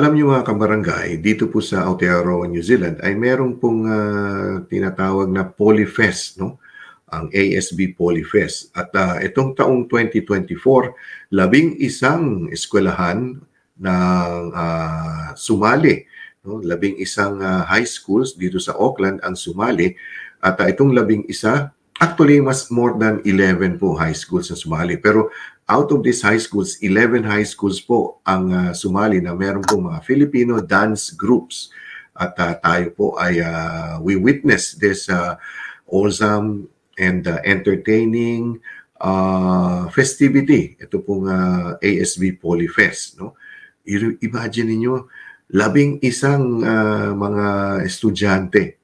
Alam niyo mga kabarangay, dito po sa Aotearoa, New Zealand ay meron pong tinatawag na Polyfest, no? Ang ASB Polyfest. At itong taong 2024, 11 eskwelahan ng sumali, no? 11 high schools dito sa Auckland ang sumali. At itong 11, actually mas more than 11 po high schools na sumali. Pero out of these high schools, 11 high schools po ang sumali na meron po mga Filipino dance groups. At tayo po ay we witness this awesome and entertaining festivity. Ito pong ASB Polyfest. No? Imagine niyo 11 mga estudyante.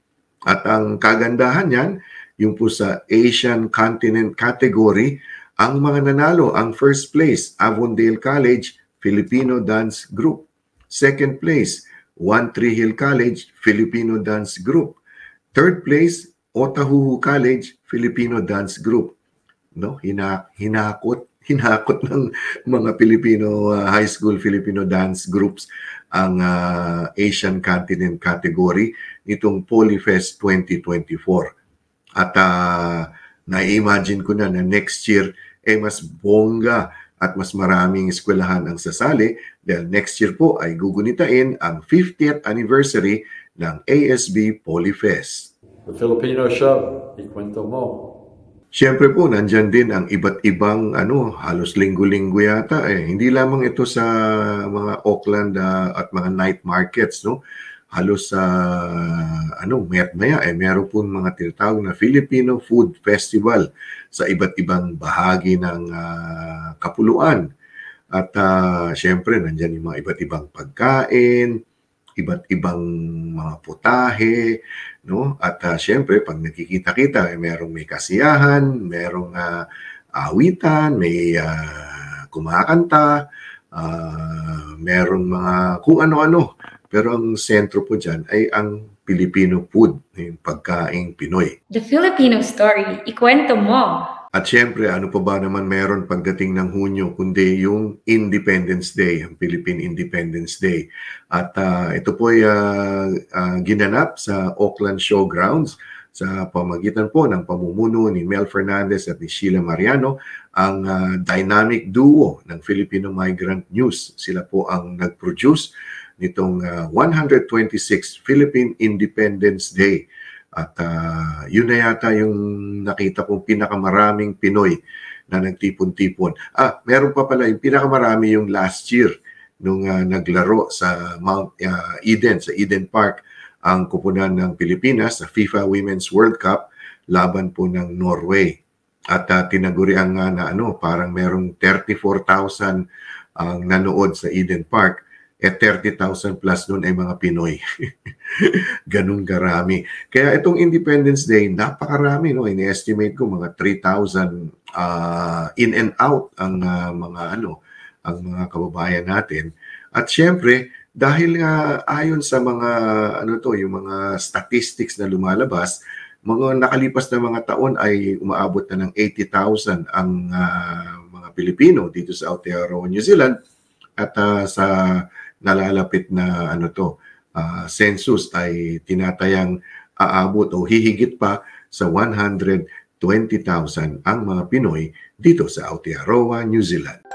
At ang kagandahan yan, yung po sa Asian Continent category, ang mga nanalo, ang first place, Avondale College, Filipino Dance Group. Second place, One Tree Hill College, Filipino Dance Group. Third place, Otahuhu College, Filipino Dance Group. No, hinakot ng mga Filipino high school Filipino dance groups ang Asian Continent category nitong Polyfest 2024. At na-imagine ko na next year mas bongga at mas maraming eskwelahan ang sasali dahil next year po ay gugunitain ang 50th anniversary ng ASB Polyfest. The Filipino show, Ekwento mo. Siyempre po, nandyan din ang iba't ibang halos linggo-linggo yata. Hindi lamang ito sa mga Auckland at mga night markets, no? Halos sa maya meron po mga tinatawag na Filipino Food Festival sa iba't ibang bahagi ng kapuluan. At syempre, nandyan yung mga iba't ibang pagkain, iba't ibang mga putahe, no? At syempre, pag nakikita-kita, merong may kasiyahan, merong awitan, may kumakanta, merong mga kung ano-ano. Pero ang sentro po dyan ay ang Filipino food, yung pagkaing Pinoy. The Filipino story, ikwento mo. At syempre, ano pa ba naman meron pagdating ng Hunyo, kundi yung Independence Day, ang Philippine Independence Day. At ito po ay ginanap sa Auckland Showgrounds sa pamagitan po ng pamumuno ni Mel Fernandez at ni Sheila Mariano, ang dynamic duo ng Filipino Migrant News. Sila po ang nag-produce nitong 126th Philippine Independence Day. At yun na yata yung nakita kong pinakamaraming Pinoy na nagtipon-tipon. Meron pa pala yung pinakamarami yung last year nung naglaro sa Mount Eden, sa Eden Park, ang kupunan ng Pilipinas sa FIFA Women's World Cup laban po ng Norway. At tinagurian nga na parang merong 34,000 ang nanood sa Eden Park. 30,000 plus nun ay mga Pinoy. Ganun karami. Kaya itong Independence Day, napakarami, no? Ini-estimate ko mga 3,000 in and out ang ang mga kababayan natin. At syempre, dahil nga ayon sa mga yung mga statistics na lumalabas, mga nakalipas na mga taon ay umaabot na ng 80,000 ang mga Pilipino dito sa Aotearoa, New Zealand. At sa nalalapit na census ay tinatayang aabot o hihigit pa sa 120,000 ang mga Pinoy dito sa Aotearoa, New Zealand.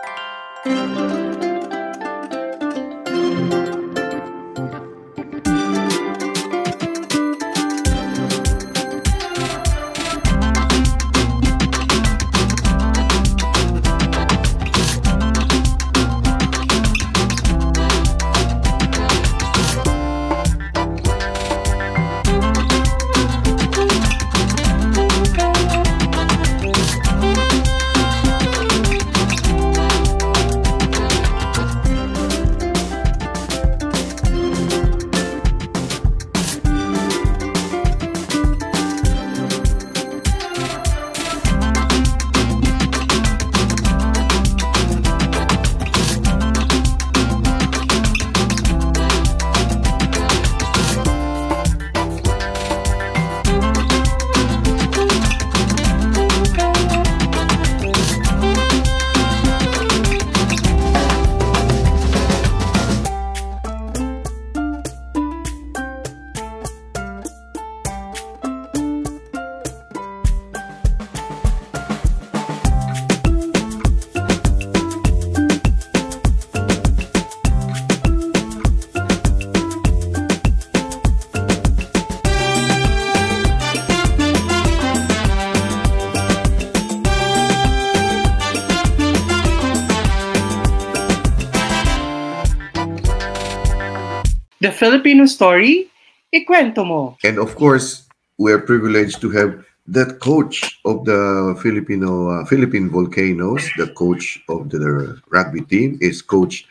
The Filipino story, Ekwento mo. And of course, we're privileged to have the coach of the Philippine Volcanoes, the coach of the rugby team is Coach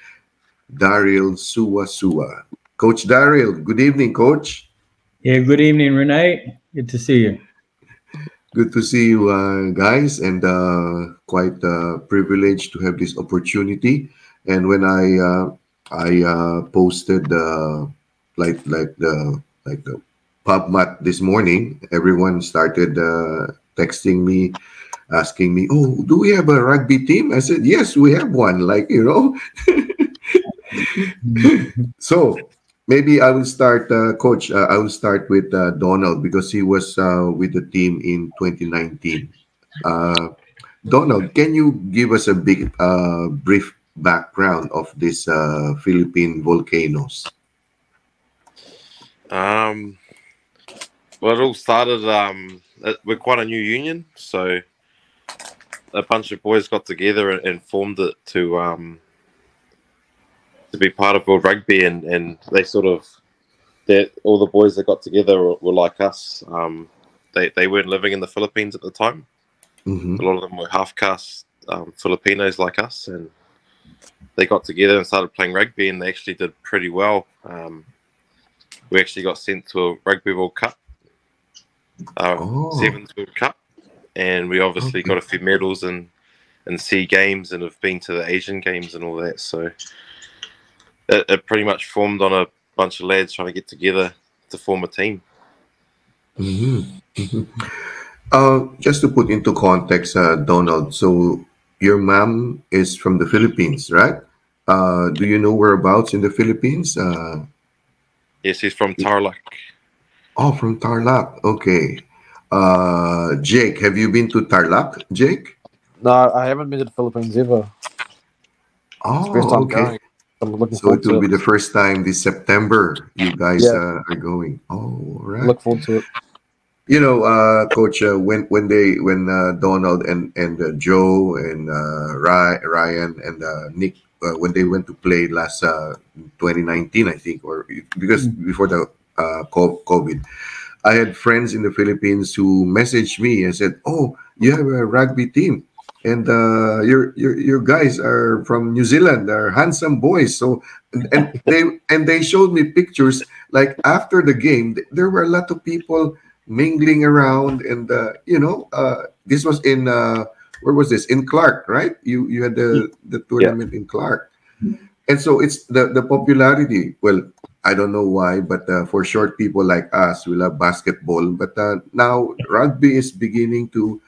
Daryl Suwa. Coach Daryl, good evening, Coach. Yeah, good evening, Rene. Good to see you. Good to see you guys, and quite privileged to have this opportunity. And when I posted the pub mat this morning, everyone started texting me, asking me, "Oh, do we have a rugby team?" I said, "Yes, we have one." So maybe I will start, Coach. I will start with Donald because he was with the team in 2019. Donald, can you give us a brief background of this Philippine Volcanoes? Well, it all started, we're quite a new union, so a bunch of boys got together and formed it to be part of World Rugby, and they all the boys that got together were like us. They weren't living in the Philippines at the time. Mm-hmm. A lot of them were half-caste Filipinos like us, and they got together and started playing rugby, and they actually did pretty well. We actually got sent to a Rugby World Cup, Sevens World Cup, and we obviously got a few medals in SEA Games and have been to the Asian Games and all that. So it pretty much formed on a bunch of lads trying to get together to form a team. Mm-hmm. Just to put into context, Donald, so your mom is from the Philippines, right? Do you know whereabouts in the Philippines? Yes, he's from Tarlac. Oh, from Tarlac. Okay. Jake, have you been to Tarlac, Jake? No, I haven't been to the Philippines ever. Oh, okay. I'm looking So forward it will to be the first time this September you guys are going. Oh, all right. Look forward to it. You know, Coach, when Donald and Joe and Ryan and Nick when they went to play last 2019, I think, or because before the COVID, I had friends in the Philippines who messaged me and said, "Oh, you have a rugby team, and your guys are from New Zealand. They're handsome boys." So and they showed me pictures. Like after the game, there were a lot of people mingling around, and this was in where was this? In Clark, right? You had the tournament in Clark, and so it's the popularity. Well, I don't know why, but for short people like us, we love basketball. But now rugby is beginning to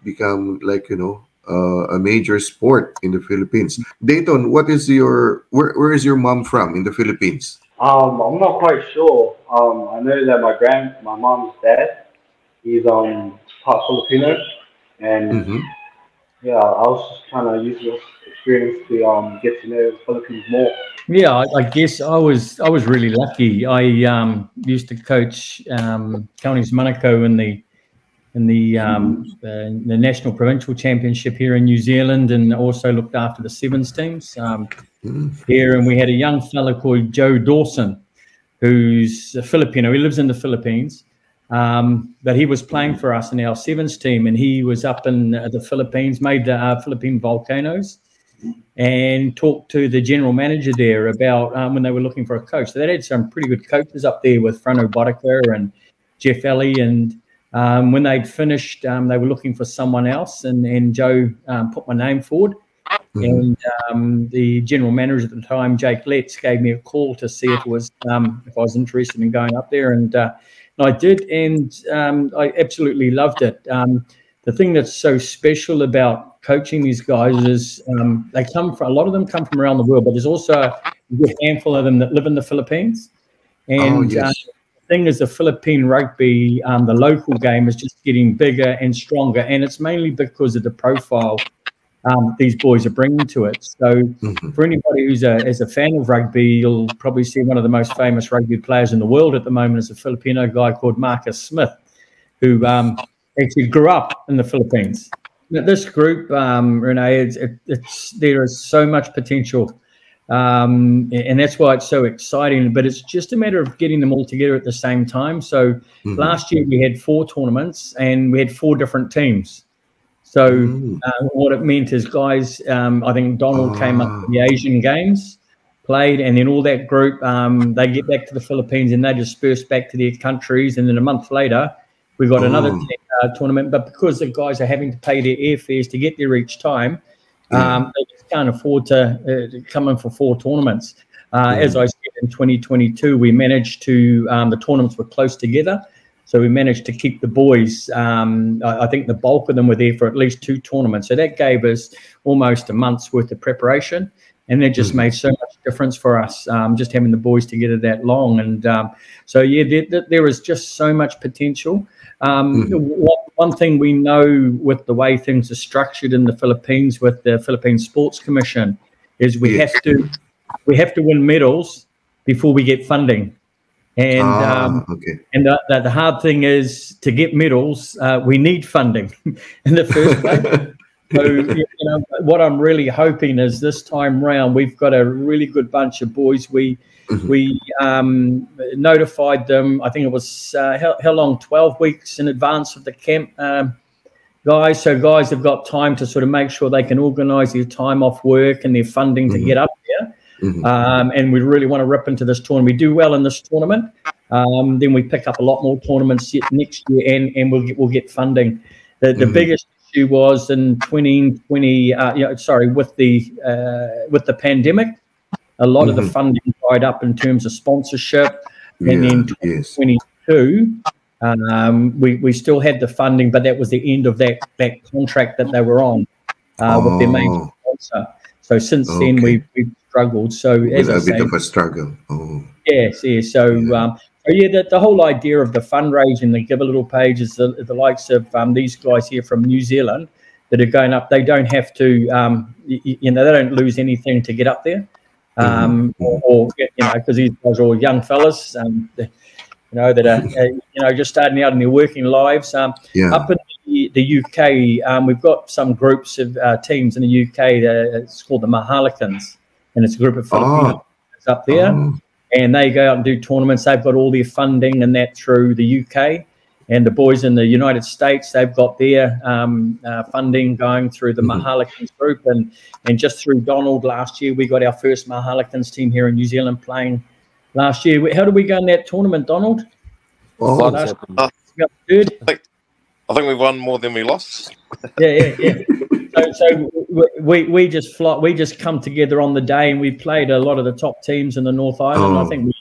become a major sport in the Philippines. Dayton, where is your mom from in the Philippines? I'm not quite sure. I know that my mom's dad, he's part Filipino, and yeah, I was just trying to use this experience to get to know the Philippines more. Yeah, I guess I was really lucky. I used to coach Counties Manukau in the national provincial championship here in New Zealand, and also looked after the sevens teams here. And we had a young fella called Joe Dawson, who's a Filipino. He lives in the Philippines, but he was playing for us in our sevens team, and he was up in the Philippines, made the Philippine Volcanoes, and talked to the general manager there about when they were looking for a coach. So they had some pretty good coaches up there with Frano Boddicker and Jeff Alley, and when they'd finished, they were looking for someone else, and Joe put my name forward. And the general manager at the time, Jake Letts, gave me a call to see if I was interested in going up there, and I did, and I absolutely loved it. The thing that's so special about coaching these guys is a lot of them come from around the world, but there's also a good handful of them that live in the Philippines. And the thing is, the Philippine rugby, the local game is just getting bigger and stronger, and it's mainly because of the profile these boys are bringing to it. So for anybody who's a fan of rugby, you'll probably see one of the most famous rugby players in the world at the moment is a Filipino guy called Marcus Smith, who actually grew up in the Philippines. Now, this group, Rene, there is so much potential And that's why it's so exciting. But it's just a matter of getting them all together at the same time. So last year we had 4 tournaments and we had 4 different teams. So what it meant is, guys, I think Donald came up for the Asian Games, played, and then all that group, they get back to the Philippines and they disperse back to their countries. And then a month later, we got another tournament. But because the guys are having to pay their airfares to get there each time, they just can't afford to come in for 4 tournaments. As I said, in 2022, we managed to, the tournaments were close together. So we managed to keep the boys. I think the bulk of them were there for at least 2 tournaments. So that gave us almost a month's worth of preparation. And that just made so much difference for us, just having the boys together that long. And so, yeah, there is just so much potential. One thing we know with the way things are structured in the Philippines with the Philippine Sports Commission is we have to win medals before we get funding. And and the hard thing is to get medals, we need funding in the first place. So, you know, what I'm really hoping is this time round we've got a really good bunch of boys. We notified them. I think it was how long? 12 weeks in advance of the camp, guys. So guys have got time to sort of make sure they can organise their time off work and their funding to get up there. And we really want to rip into this tournament. We do well in this tournament, then we pick up a lot more tournaments next year, and we'll get funding. The biggest issue was in 2020. With the pandemic, a lot of the funding dried up in terms of sponsorship, and then 2022. We still had the funding, but that was the end of that contract that they were on with their main sponsor. So since then we've struggled. So as a bit of a struggle. Yes. So the whole idea of the fundraising, the Give a Little page, is the likes of these guys here from New Zealand that are going up. They don't have to, they don't lose anything to get up there, because these guys are all young fellas, that are, just starting out in their working lives. Up in the UK, we've got some groups of teams in the UK. It's called the Mahalikans, and it's a group of Filipinos up there, and they go out and do tournaments. They've got all their funding and that through the UK, and the boys in the United States, they've got their funding going through the Mahalikans group, and just through Donald last year, we got our first Mahalikans team here in New Zealand playing last year. How did we go in that tournament, Donald? Third. I think we won more than we lost. Yeah. So we just come together on the day, and we played a lot of the top teams in the North Island. I think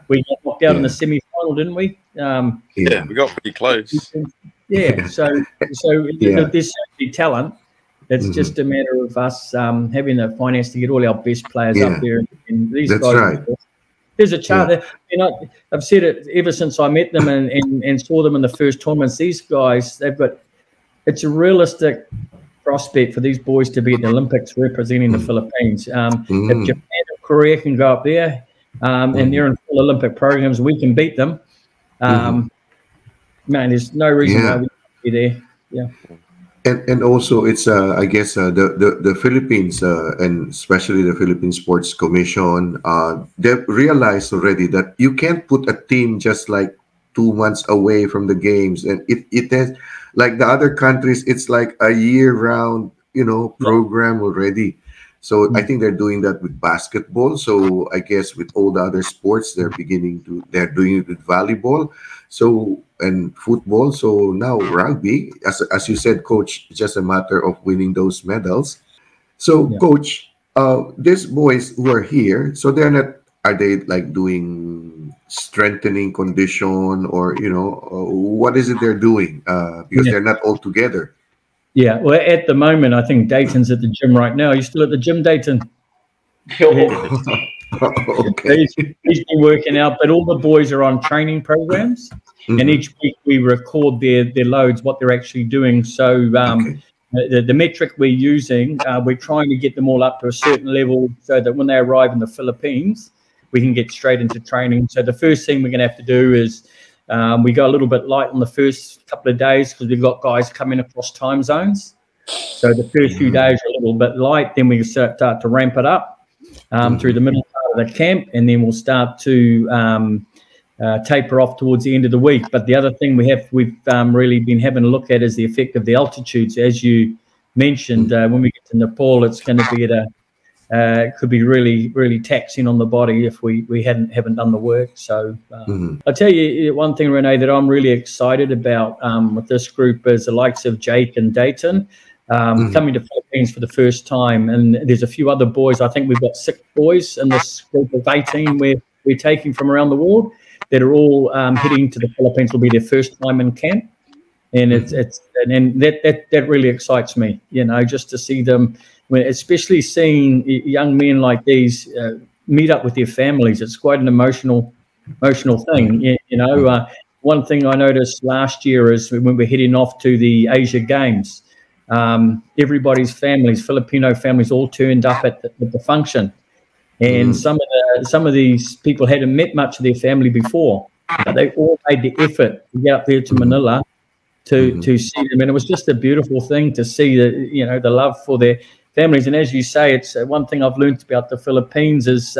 we got knocked out in the semi-final, didn't we? We got pretty close. So there's certainly talent. It's just a matter of us having the finance to get all our best players up there. And these guys, there's a chance. I've said it ever since I met them and saw them in the first tournaments. These guys, it's a realistic prospect for these boys to be at the Olympics representing the Philippines. If Japan or Korea can go up there and they're in full Olympic programs, we can beat them. Man, there's no reason why we can't be there. Yeah. And also, it's I guess the Philippines and especially the Philippine Sports Commission, they've realized already that you can't put a team just like 2 months away from the games, and it has, like the other countries, it's like a year-round program already. So I think they're doing that with basketball. So I guess with all the other sports, they're doing it with volleyball. So and football. So now rugby, as you said, Coach, it's just a matter of winning those medals. So Coach, these boys who are here, so are they like doing strengthening condition, or what is it they're doing? Because they're not all together. Yeah, well, at the moment, I think Dayton's at the gym right now. Are you still at the gym, Dayton? Okay. He's been working out, but all the boys are on training programs, and each week we record their loads, what they're actually doing. So the metric we're using, we're trying to get them all up to a certain level so that when they arrive in the Philippines, we can get straight into training. So the first thing we're going to have to do is we go a little bit light on the first couple of days because we've got guys coming across time zones. So the first few days are a little bit light, then we start to ramp it up. through the middle part of the camp, and then we'll start to taper off towards the end of the week. But the other thing we've really been having a look at is the effect of the altitudes. As you mentioned, when we get to Nepal, it's going to be at it could be really, really taxing on the body if we haven't done the work. So I'll tell you one thing, Rene, that I'm really excited about with this group is the likes of Jake and Dayton coming to Philippines for the first time. And there's a few other boys. I think we've got 6 boys in this group of 18 we're taking from around the world that are all heading to the Philippines. Will be their first time in camp. And that really excites me, just to see them, especially seeing young men like these meet up with their families. It's quite an emotional thing. One thing I noticed last year is when we're heading off to the Asia Games, everybody's families, Filipino families, all turned up at the function, and some of these people hadn't met much of their family before, but they all made the effort to get up there to Manila to see them, and it was just a beautiful thing to see the love for their families. And as you say, it's one thing I've learned about the Philippines is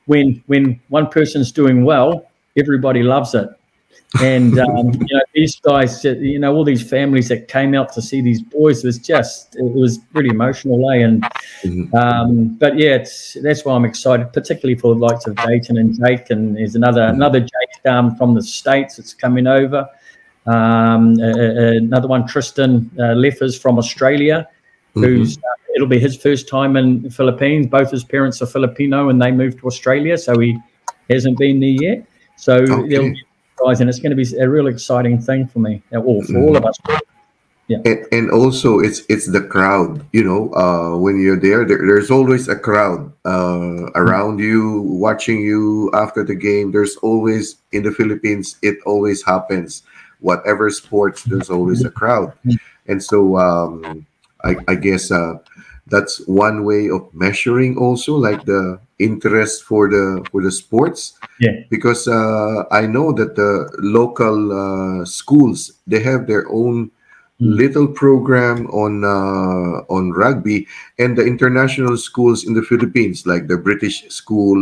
when one person's doing well, everybody loves it. And these guys, all these families that came out to see these boys, it was pretty emotional, and but yeah, that's why I'm excited, particularly for the likes of Dayton and Jake, and there's another Jake from the States that's coming over. Another one, Tristan Leffers from Australia, who's it'll be his first time in the Philippines. Both his parents are Filipino and they moved to Australia, so he hasn't been there yet. So they'll be guys, and it's going to be a real exciting thing for me, or for all of us. Yeah. And also it's the crowd, when you're there's always a crowd around you, watching you after the game. There's always, in the Philippines, it always happens. Whatever sports, there's always a crowd. And so I guess that's one way of measuring also, like the interest for the sports. Yeah. Because I know that the local schools, they have their own little program on rugby, and the international schools in the Philippines, like the British school,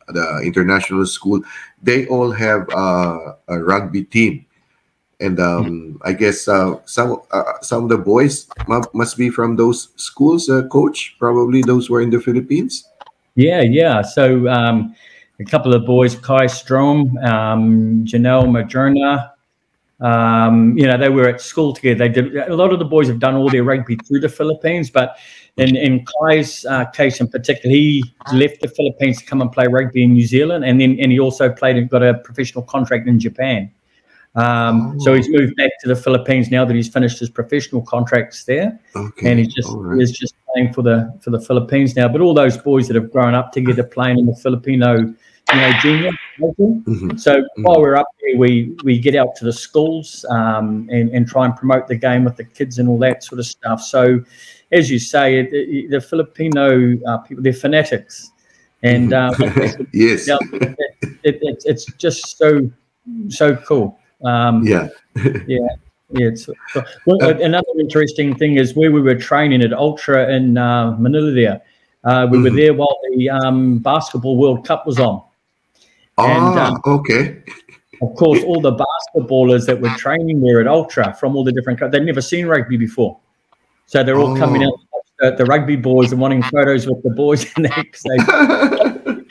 the international school, they all have a rugby team. And I guess some of the boys must be from those schools, coach. Probably those were in the Philippines. Yeah. So a couple of boys, Kai Strom, Janelle Majerna, they were at school together. A lot of the boys have done all their rugby through the Philippines, but in Kai's case in particular, he left the Philippines to come and play rugby in New Zealand, and he also played and got a professional contract in Japan. So he's moved back to the Philippines now that he's finished his professional contracts there, and he's just playing for the Philippines now. But all those boys that have grown up together playing in the Filipino, junior. So while we're up there, we get out to the schools and try and promote the game with the kids and all that sort of stuff. So, as you say, the Filipino people, they're fanatics, and yes, it's just so cool. Another interesting thing is where we were training at Ultra in Manila there. We were there while the Basketball World Cup was on. Okay. Of course, all the basketballers that were training there at Ultra from all the different countries, they'd never seen rugby before. So they're all coming out, the rugby boys, and wanting photos with the boys, and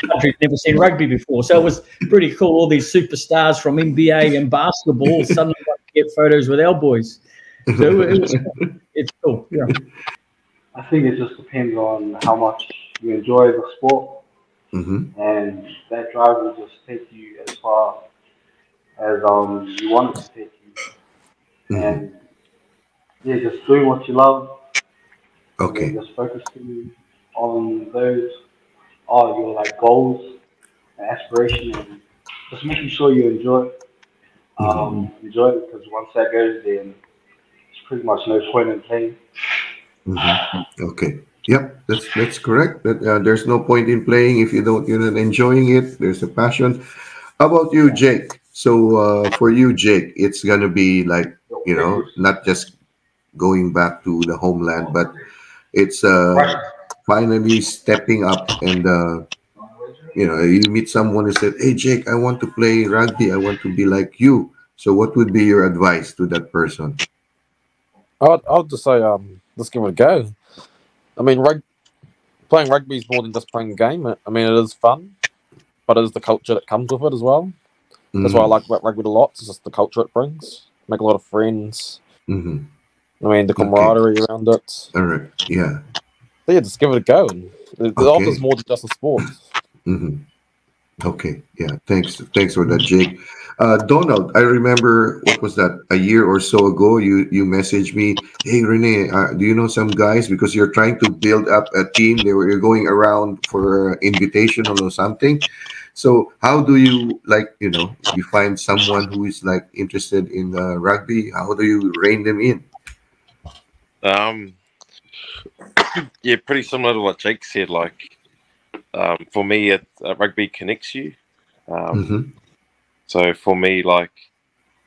countries never seen rugby before. So it was pretty cool. All these superstars from NBA and basketball suddenly got to get photos with our boys. So it's cool. Yeah. I think it just depends on how much you enjoy the sport. And that drive will just take you as far as you want it to take you. And just doing what you love. Okay. Just focusing on those your goals and aspirations, and just making sure you enjoy it. Enjoy it, because once that goes, then it's pretty much no point in playing. Okay. Yep, that's correct. That there's no point in playing if you're not enjoying it. There's a passion. How about you, Jake? So for you, Jake, it's gonna be like not just going back to the homeland, but it's finally stepping up and you meet someone who said, "Hey, Jake, I want to play rugby. I want to be like you." So, what would be your advice to that person? I'll just say, let's give it a go. I mean, playing rugby is more than just playing a game. I mean, it is fun, but it is the culture that comes with it as well. That's why I like about rugby a lot. It's just the culture it brings. Make a lot of friends. Mm-hmm. I mean, the camaraderie around it. All right. Yeah. So yeah, just give it a go. And it offers more than just a sport. Mm-hmm. Okay. Yeah. Thanks for that, Jake. Donald, I remember, what was that, a year or so ago, you messaged me, "Hey, Rene, do you know some guys, because you're trying to build up a team, you're going around for invitational or something." So how do you, you find someone who is like interested in rugby? How do you rein them in? Yeah, pretty similar to what Jake said. Like, for me, rugby connects you. So for me, like,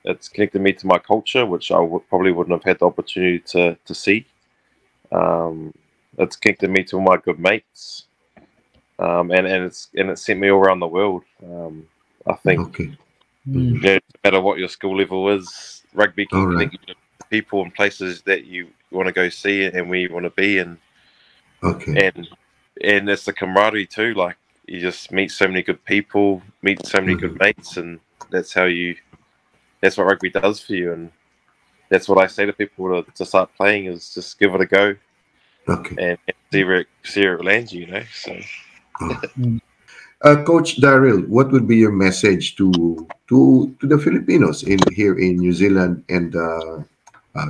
it's connected me to my culture, which I probably wouldn't have had the opportunity to see. It's connected me to all my good mates, and it's sent me all around the world. I think no matter what your skill level is, rugby can connect you to people and places that you want to go see and where you want to be, and it's the camaraderie too. Like, you just meet so many good people, meet so many good mates, and that's what rugby does for you. And that's what I say to people to start playing, is just give it a go, and see where it lands you. So. Coach Daryl, what would be your message to the Filipinos here in New Zealand, and to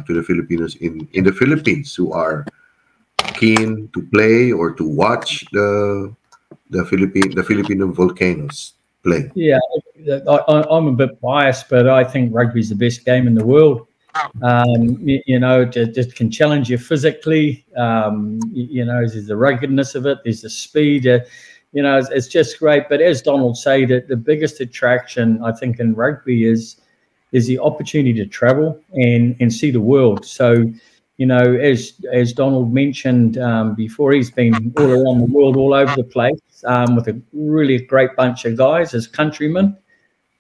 the Filipinos in the Philippines who are keen to play or to watch the Filipino volcanoes play? Yeah, I'm a bit biased, but I think rugby is the best game in the world. It just can challenge you physically. There's the ruggedness of it. There's the speed. It's just great. But as Donald said, the biggest attraction, I think, in rugby is the opportunity to travel and see the world. So, as Donald mentioned before, he's been all around the world, all over the place, with a really great bunch of guys as countrymen.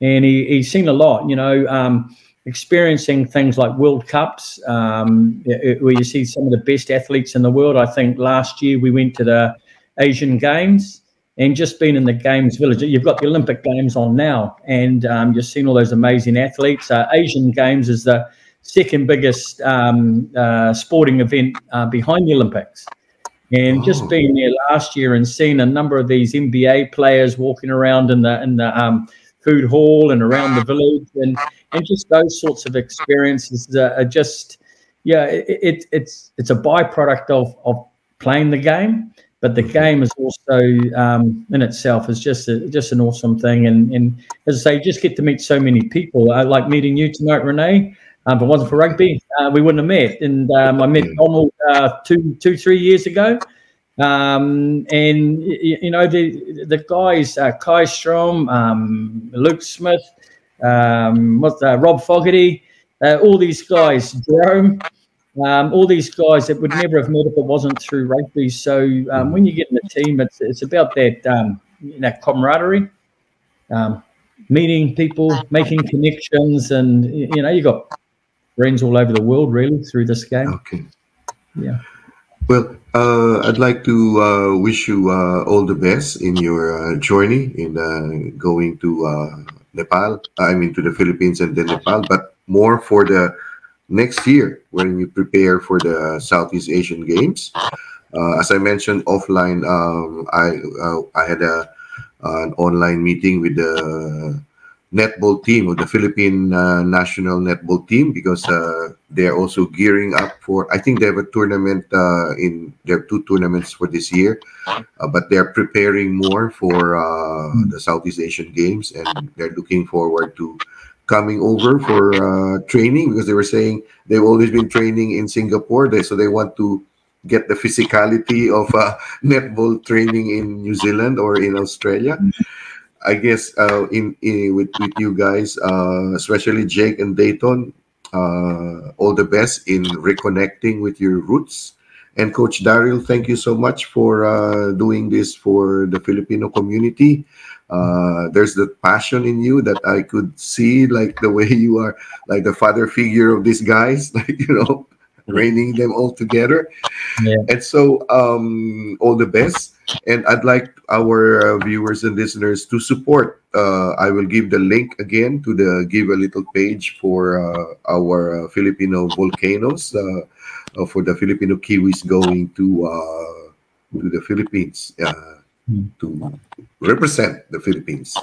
And he's seen a lot, experiencing things like World Cups, where you see some of the best athletes in the world. I think last year we went to the Asian Games, and just been in the Games Village. You've got the Olympic Games on now, and you've seen all those amazing athletes. Asian Games is the second biggest sporting event behind the Olympics. And just being there last year and seeing a number of these NBA players walking around in the food hall and around the village, and just those sorts of experiences are just, it's a byproduct of playing the game, but the game is also in itself is just an awesome thing. And as I say, you just get to meet so many people. I like meeting you tonight, Rene. If it wasn't for rugby, we wouldn't have met. And I met Donald 3 years ago. The guys, Kai Strom, Luke Smith, Rob Fogarty, all these guys, Jerome, all these guys that would never have met if it wasn't through rugby. So when you get in the team, it's about that camaraderie, meeting people, making connections, and you got friends all over the world really through this game. Okay. Yeah. Well, I'd like to wish you all the best in your journey in going to Nepal. I mean, to the Philippines and then Nepal, but more for the next year when you prepare for the Southeast Asian Games. As I mentioned offline, I had an online meeting with the netball team, of the Philippine national netball team, because they're also gearing up for, I think they have a tournament there are 2 tournaments for this year, but they're preparing more for the Southeast Asian Games, and they're looking forward to coming over for training, because they were saying they've always been training in Singapore, so they want to get the physicality of netball training in New Zealand or in Australia. I guess with you guys, especially Jake and Dayton, all the best in reconnecting with your roots And Coach Daryl, thank you so much for doing this for the Filipino community. There's the passion in you that I could see, like the way you are, like the father figure of these guys, like, you know, reining them all together. Yeah. And so all the best. And I'd like our viewers and listeners to support. I will give the link again to the Give a Little page for our Filipino volcanoes, for the Filipino-Kiwis going to the Philippines to represent the Philippines.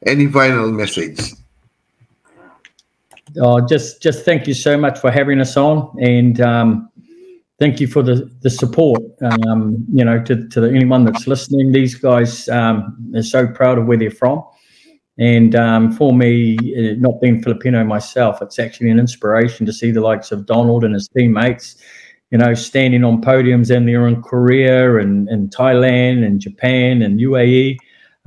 Any final message? Just thank you so much for having us on, and thank you for the support. You know, to anyone that's listening, these guys are so proud of where they're from, and for me, not being Filipino myself, it's actually an inspiration to see the likes of Donald and his teammates, you know, standing on podiums, and they're in Korea and Thailand and Japan and UAE.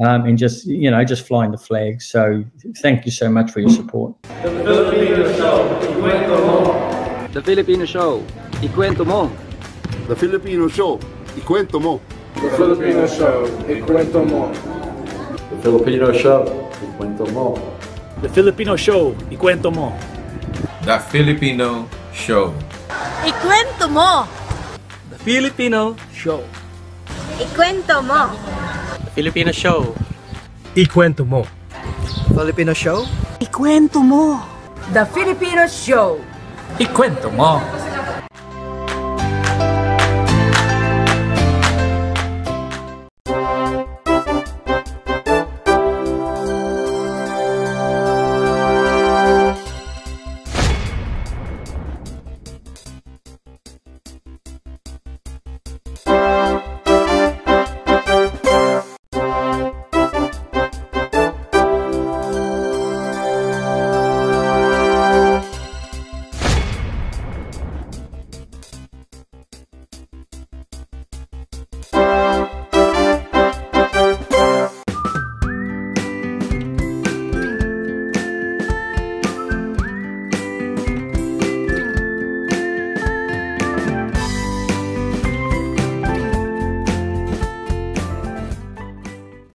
And just, you know, just flying the flag. So thank you so much for your support. The Filipino Show, Ekwento mo. The Filipino Show, Ekwento mo. The Filipino Show, Ekwento mo. The Filipino Show, Ekwento mo. The Filipino Show, Ekwento mo. The Filipino Show, Ekwento mo. The Filipino Show. Ekwento mo. The Filipino Show. Ekwento mo. Filipino Show. Ekwento mo. Filipino Show. Ekwento mo. The Filipino Show. Ekwento mo.